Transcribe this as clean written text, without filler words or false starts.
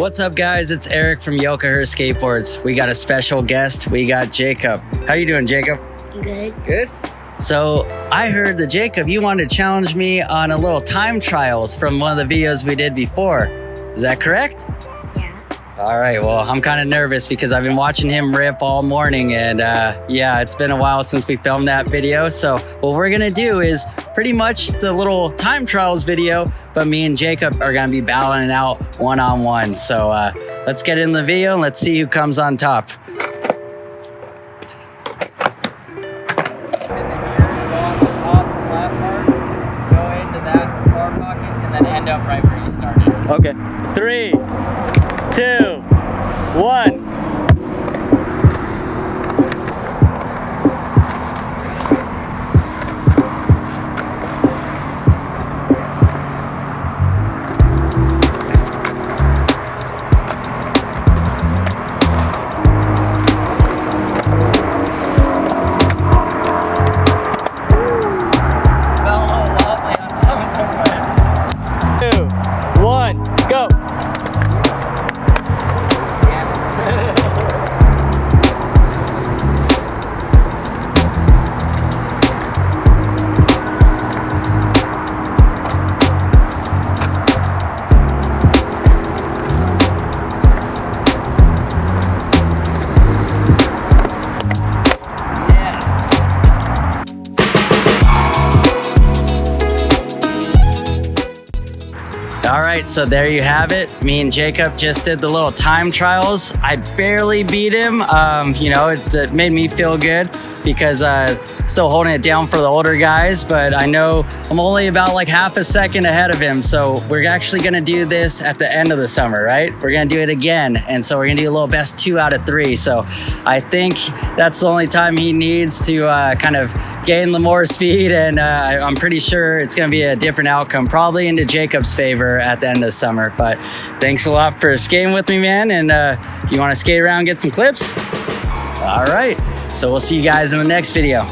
What's up, guys? It's Eric from Yokohama Skateboards. We got a special guest. We got Jacob. How you doing, Jacob? Good. Good? So I heard that, Jacob, you wanted to challenge me on a little time trials from one of the videos we did before. Is that correct? Yeah. All right, well, I'm kind of nervous because I've been watching him rip all morning, and yeah, it's been a while since we filmed that video. So what we're gonna do is pretty much the little time trials video, but me and Jacob are gonna be battling it out one-on-one. So let's get in the video and let's see who comes on top. End up right where you started. Okay. 3, 2, 1. Go! All right, so there you have it. Me and Jacob just did the little time trials. I barely beat him. You know, it made me feel good because still holding it down for the older guys, but I know I'm only about like half a second ahead of him. So we're actually gonna do this at the end of the summer, right? We're gonna do it again. And so we're gonna do a little best 2 out of 3. So I think that's the only time he needs to kind of gain the more speed. And I'm pretty sure it's gonna be a different outcome, probably into Jacob's favor at the end of the summer. But thanks a lot for skating with me, man. And if you wanna skate around and get some clips, all right. So we'll see you guys in the next video.